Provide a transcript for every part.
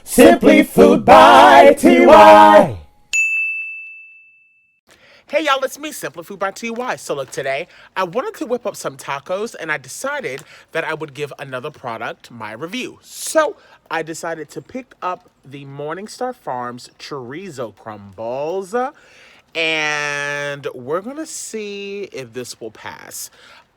Simply Food by TY. Hey y'all, it's me, SimplyFoodByTy. So look, today I wanted to whip up some tacos and I decided that I would give another product my review. So I decided to pick up the Morningstar Farms Chorizo Crumbles and we're gonna see if this will pass.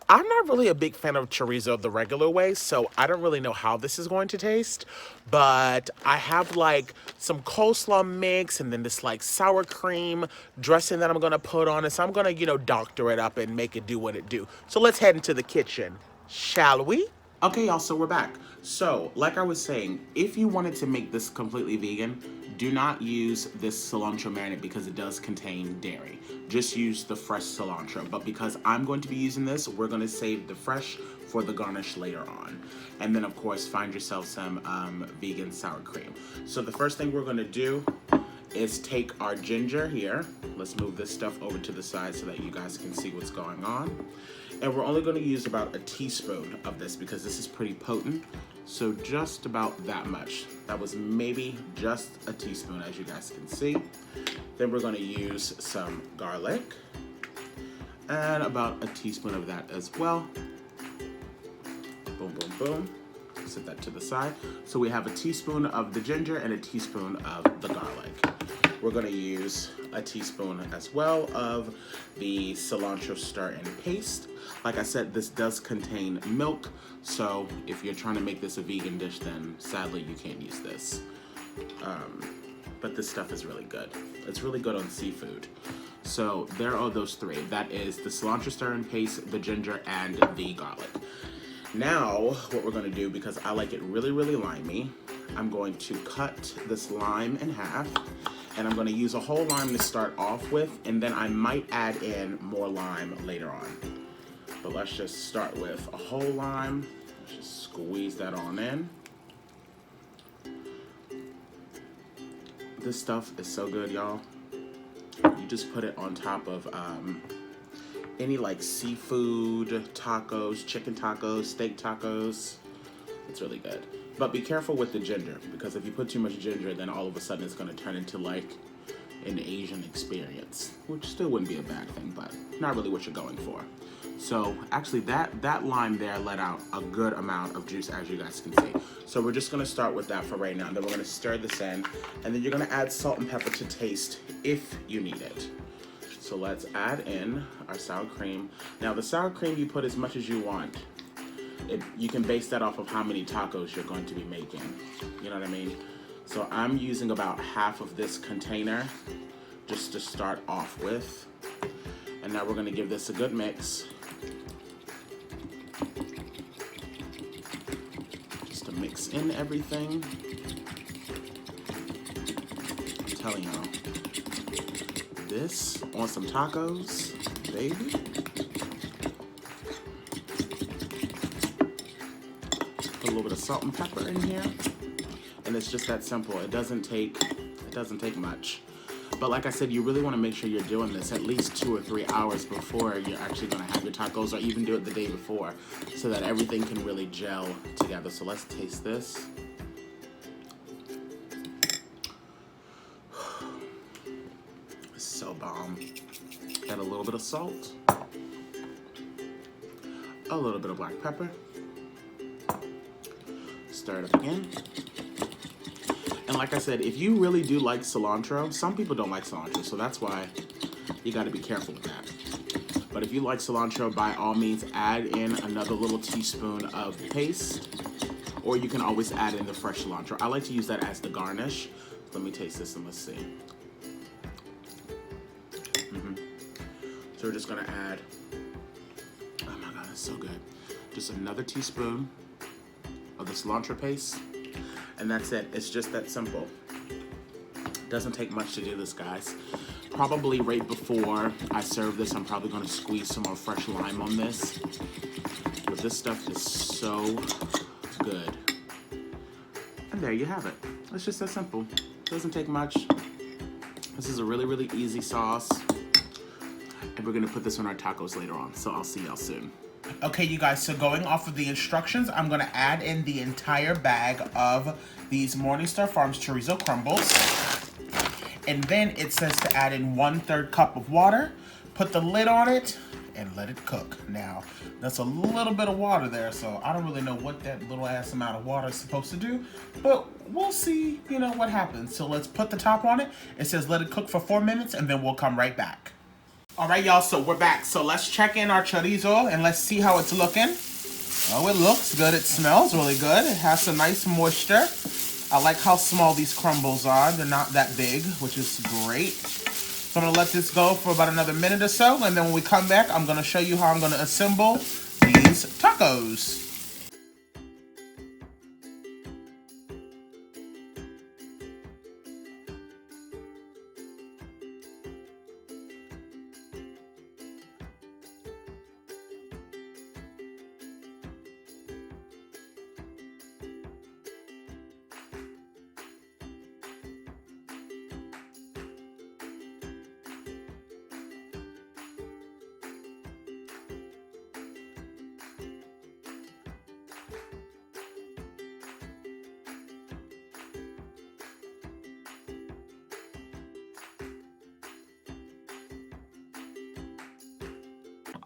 I'm not really a big fan of chorizo the regular way, so I don't really know how this is going to taste. But I have like some coleslaw mix and then this like sour cream dressing that I'm gonna put on it. So I'm gonna, doctor it up and make it do what it do. So let's head into the kitchen, shall we? Okay, y'all, so we're back. So, like I was saying, if you wanted to make this completely vegan, do not use this cilantro marinade because it does contain dairy. Just use the fresh cilantro. But because I'm going to be using this, we're going to save the fresh for the garnish later on. And then, of course, find yourself some vegan sour cream. So the first thing we're going to do is take our ginger here. Let's move this stuff over to the side so that you guys can see what's going on. And we're only going to use about a teaspoon of this because this is pretty potent. So just about that much. That was maybe just a teaspoon, as you guys can see. Then we're going to use some garlic and about a teaspoon of that as well. Boom, boom, boom. Set that to the side. So we have a teaspoon of the ginger and a teaspoon of the garlic. We're going to use a teaspoon as well of the cilantro stir and paste. Like I said, this does contain milk, so if you're trying to make this a vegan dish, then sadly you can't use this. But this stuff is really good. It's really good on seafood. So there are those three. That is the cilantro stir and paste, the ginger, and the garlic. Now, what we're going to do, because I like it really, really limey, I'm going to cut this lime in half. And I'm going to use a whole lime to start off with, and then I might add in more lime later on. But let's just start with a whole lime. Let's just squeeze that on in. This stuff is so good, y'all. You just put it on top of any like seafood tacos, chicken tacos, steak tacos. It's really good. But be careful with the ginger, because if you put too much ginger, then all of a sudden it's going to turn into like an Asian experience, which still wouldn't be a bad thing, but not really what you're going for. So actually that lime there let out a good amount of juice, as you guys can see. So we're just going to start with that for right now. Then we're going to stir this in, and then you're going to add salt and pepper to taste if you need it. So let's add in our sour cream. Now the sour cream, you put as much as you want. You can base that off of how many tacos you're going to be making. You know what I mean? So I'm using about half of this container just to start off with. And now we're going to give this a good mix. Just to mix in everything. I'm telling y'all, this on some tacos, baby. Put a little bit of salt and pepper in here, and it's just that simple. It doesn't take much. But like I said, you really want to make sure you're doing this at least 2 or 3 hours before you're actually going to have your tacos, or even do it the day before, so that everything can really gel together. So let's taste this. It's so bomb. Got a little bit of salt, a little bit of black pepper. Stir it up again. And like I said, if you really do like cilantro, some people don't like cilantro, so that's why you got to be careful with that. But if you like cilantro, by all means, add in another little teaspoon of paste, or you can always add in the fresh cilantro. I like to use that as the garnish. Let me taste this and let's see. So we're just gonna add, oh my God, it's so good. Just another teaspoon of the cilantro paste, and that's it. It's just that simple. Doesn't take much to do this, guys. Probably right before I serve this, I'm probably going to squeeze some more fresh lime on this. But this stuff is so good. And there you have it. It's just that simple. Doesn't take much. This is a really, really easy sauce. And we're going to put this on our tacos later on. So I'll see y'all soon. Okay, you guys, so going off of the instructions, I'm going to add in the entire bag of these Morningstar Farms chorizo crumbles. And then it says to add in 1/3 cup of water, put the lid on it, and let it cook. Now, that's a little bit of water there, so I don't really know what that little ass amount of water is supposed to do, but we'll see, what happens. So let's put the top on it. It says let it cook for 4 minutes, and then we'll come right back. All right, y'all, so we're back. So let's check in our chorizo, and let's see how it's looking. Oh, it looks good. It smells really good. It has some nice moisture. I like how small these crumbles are. They're not that big, which is great. So I'm going to let this go for about another minute or so, and then when we come back, I'm going to show you how I'm going to assemble these tacos.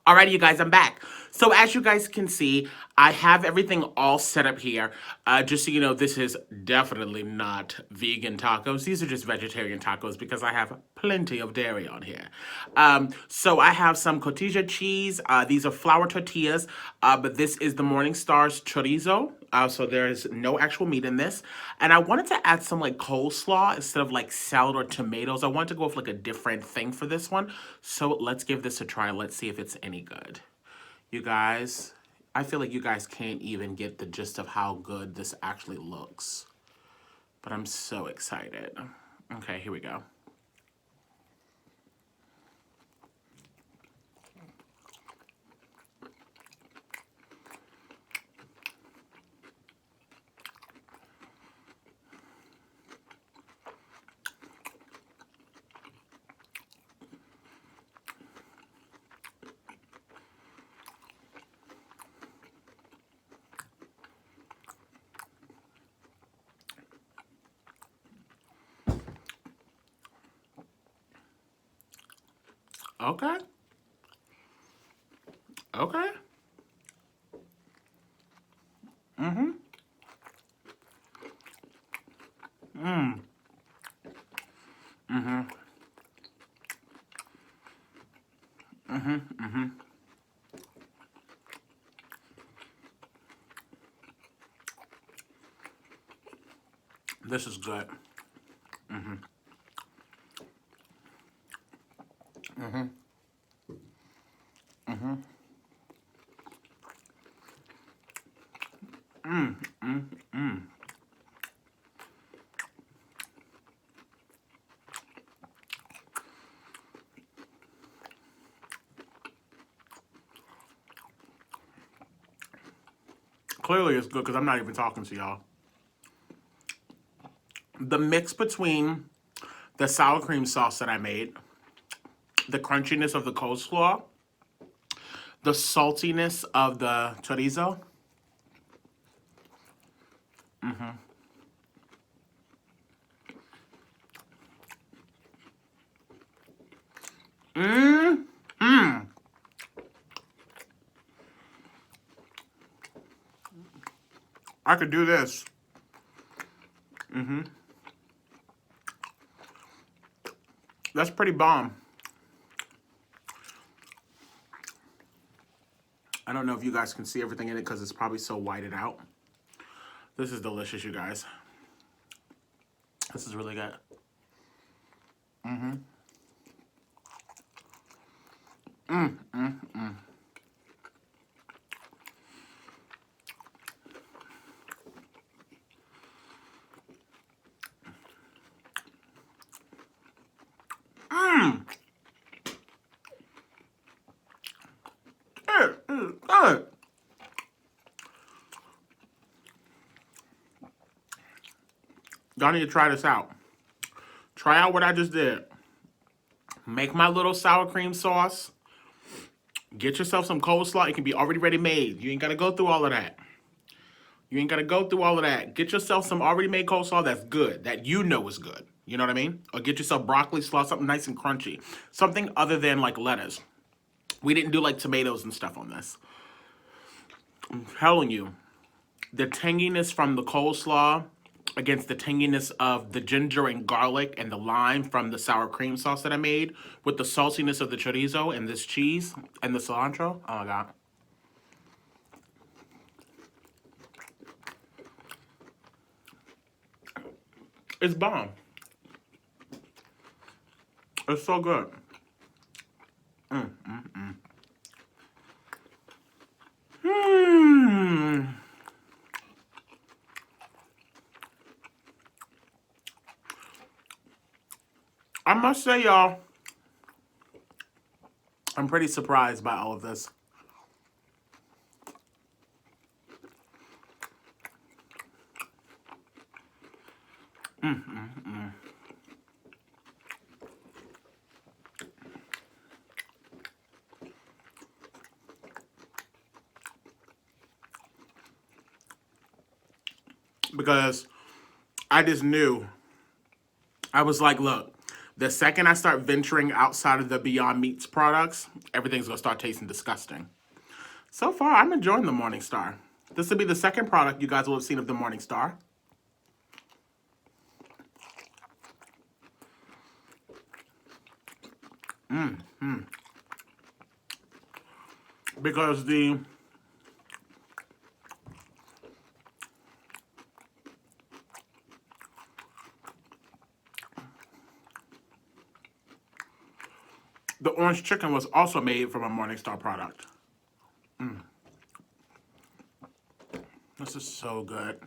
Alrighty, you guys, I'm back. So as you guys can see, I have everything all set up here. Just so you know, this is definitely not vegan tacos. These are just vegetarian tacos because I have plenty of dairy on here. So I have some cotija cheese. These are flour tortillas, but this is the Morningstar's chorizo. So there is no actual meat in this. And I wanted to add some like coleslaw instead of like salad or tomatoes. I wanted to go with like a different thing for this one. So let's give this a try. Let's see if it's any good. You guys, I feel like you guys can't even get the gist of how good this actually looks. But I'm so excited. Okay, here we go. Okay. Okay. Mm-hmm. Mm. Mm-hmm. Mm-hmm. Mm-hmm. This is good. Mm-hmm. Mm-hmm. Mm-hmm. Mm. Mm. Mm. Clearly it's good because I'm not even talking to y'all. The mix between the sour cream sauce that I made, the crunchiness of the coleslaw, the saltiness of the chorizo. Mm-hmm. Mm. Mm. I could do this. Mm-hmm. That's pretty bomb. I don't know if you guys can see everything in it because it's probably so whited out. This is delicious, you guys. This is really good. Mm-hmm. Mm, mm, mm. Mmm. It is good. Y'all need to try this out. Try out what I just did. Make my little sour cream sauce. Get yourself some coleslaw. It can be already ready made. You ain't got to go through all of that. You ain't got to go through all of that. Get yourself some already made coleslaw that's good, that you know is good. You know what I mean? Or get yourself broccoli slaw, something nice and crunchy. Something other than like lettuce. We didn't do like tomatoes and stuff on this. I'm telling you, the tanginess from the coleslaw against the tanginess of the ginger and garlic and the lime from the sour cream sauce that I made with the saltiness of the chorizo and this cheese and the cilantro. Oh my God. It's bomb. It's so good. I must say, y'all, I'm pretty surprised by all of this. Because I just knew. I was like, look, the second I start venturing outside of the Beyond Meats products, everything's going to start tasting disgusting. So far, I'm enjoying the Morningstar. This will be the second product you guys will have seen of the Morningstar. Because the orange chicken was also made from a Morningstar product. This is so good.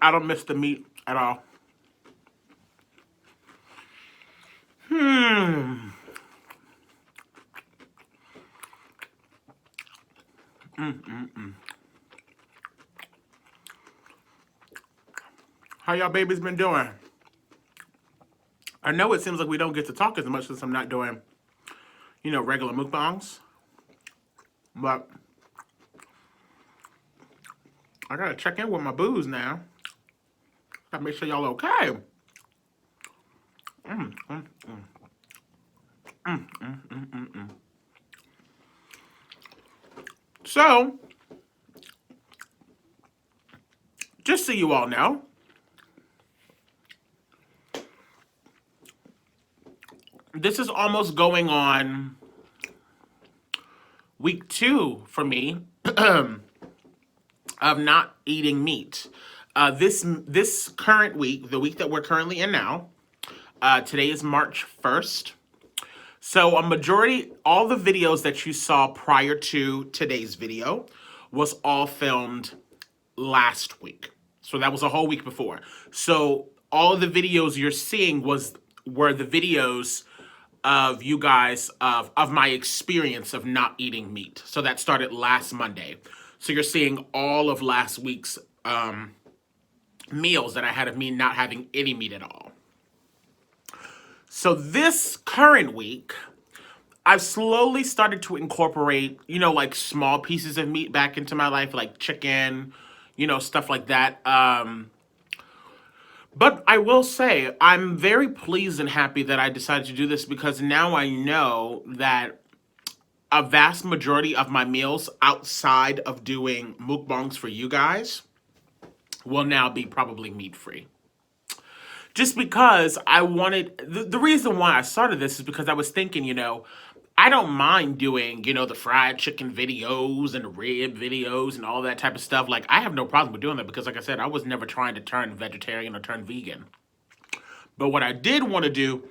I don't miss the meat at all. How y'all babies been doing? I know it seems like we don't get to talk as much since I'm not doing, regular mukbangs. But I gotta check in with my booze now. Gotta make sure y'all okay. So, just so you all know, this is almost going on week 2 for me of not eating meat. This current week, the week that we're currently in now, today is March 1st. So all the videos that you saw prior to today's video was all filmed last week. So that was a whole week before. So all of the videos you're seeing were the videos of you guys of my experience of not eating meat. So that started last Monday. So you're seeing all of last week's meals that I had of me not having any meat at all. So this current week, I've slowly started to incorporate, like small pieces of meat back into my life, like chicken, stuff like that. But I will say, I'm very pleased and happy that I decided to do this because now I know that a vast majority of my meals outside of doing mukbangs for you guys will now be probably meat-free. Just because I wanted, the reason why I started this is because I was thinking, I don't mind doing, the fried chicken videos and the rib videos and all that type of stuff. Like, I have no problem with doing that because, like I said, I was never trying to turn vegetarian or turn vegan. But what I did want to do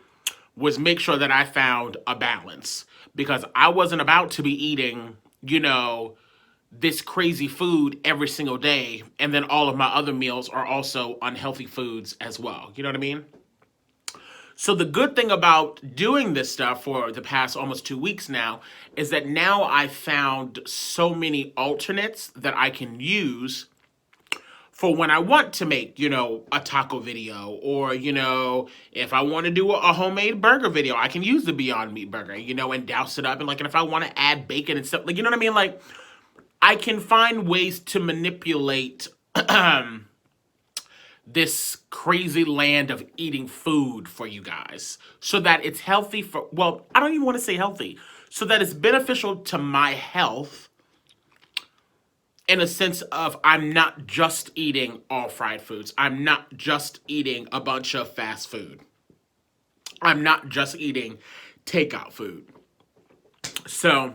was make sure that I found a balance because I wasn't about to be eating, this crazy food every single day. And then all of my other meals are also unhealthy foods as well. You know what I mean? So the good thing about doing this stuff for the past almost 2 weeks now is that now I found so many alternates that I can use for when I want to make, a taco video, or, if I want to do a homemade burger video, I can use the Beyond Meat burger, and douse it up. And if I want to add bacon and stuff, you know what I mean? I can find ways to manipulate this crazy land of eating food for you guys so that it's healthy well, I don't even want to say healthy, so that it's beneficial to my health, in a sense of I'm not just eating all fried foods. I'm not just eating a bunch of fast food. I'm not just eating takeout food. So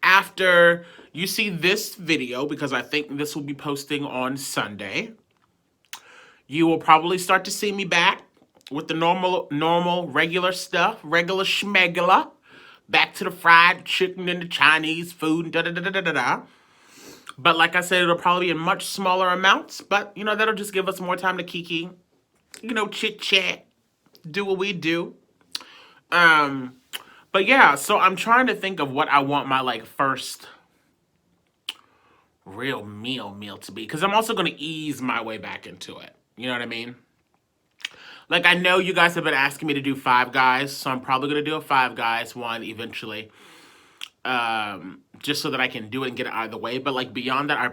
after you see this video, because I think this will be posting on Sunday, you will probably start to see me back with the normal, regular stuff, regular schmegula, back to the fried chicken and the Chinese food, da-da-da-da-da-da. But like I said, it'll probably be in much smaller amounts. But, that'll just give us more time to kiki, chit-chat, do what we do. But yeah, so I'm trying to think of what I want my, first real meal to be. Because I'm also going to ease my way back into it. You know what I mean? I know you guys have been asking me to do Five Guys. So I'm probably going to do a Five Guys one eventually. Just so that I can do it and get it out of the way. But beyond that, I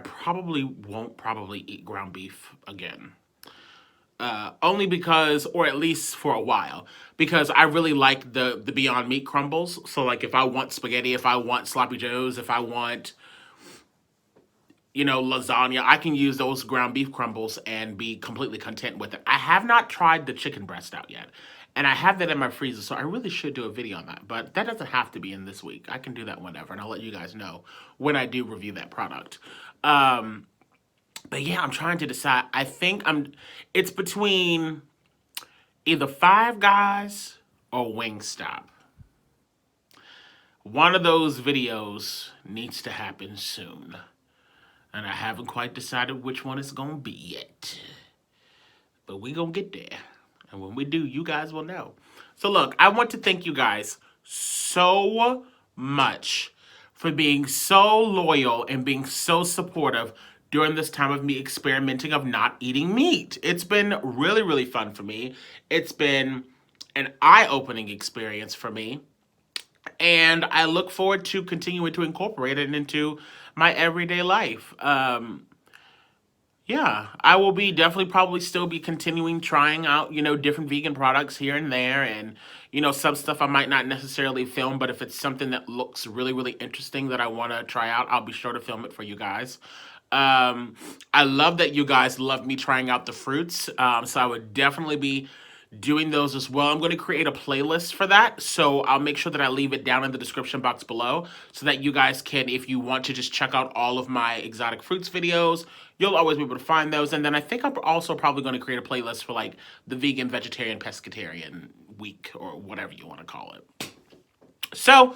won't eat ground beef again. Only because, or at least for a while, because I really like the Beyond Meat crumbles. So if I want spaghetti, if I want sloppy joes, if I want, lasagna, I can use those ground beef crumbles and be completely content with it. I have not tried the chicken breast out yet. And I have that in my freezer, so I really should do a video on that. But that doesn't have to be in this week. I can do that whenever, and I'll let you guys know when I do review that product. But yeah, I'm trying to decide. I think it's between either Five Guys or Wingstop. One of those videos needs to happen soon. And I haven't quite decided which one it's going to be yet. But we going to get there. And when we do, you guys will know. So look, I want to thank you guys so much for being so loyal and being so supportive during this time of me experimenting of not eating meat. It's been really, really fun for me. It's been an eye-opening experience for me. And I look forward to continuing to incorporate it into my everyday life. Yeah, I will be definitely probably still be continuing trying out, different vegan products here and there. And, some stuff I might not necessarily film, but if it's something that looks really, really interesting that I want to try out, I'll be sure to film it for you guys. I love that you guys love me trying out the fruits. So I would definitely be doing those as well. I'm going to create a playlist for that, so I'll make sure that I leave it down in the description box below so that you guys can, if you want to just check out all of my exotic fruits videos, you'll always be able to find those. And then I think I'm also probably going to create a playlist for the vegan, vegetarian, pescatarian week, or whatever you want to call it. So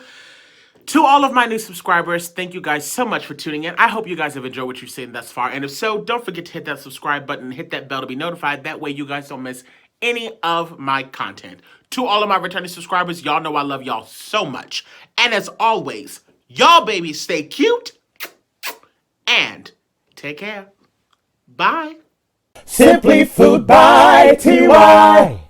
to all of my new subscribers, thank you guys so much for tuning in. I hope you guys have enjoyed what you've seen thus far. And if so, don't forget to hit that subscribe button and hit that bell to be notified. That way you guys don't miss any of my content. To all of my returning subscribers, y'all know I love y'all so much. And as always, y'all babies stay cute and take care. Bye. Simply Food by TY.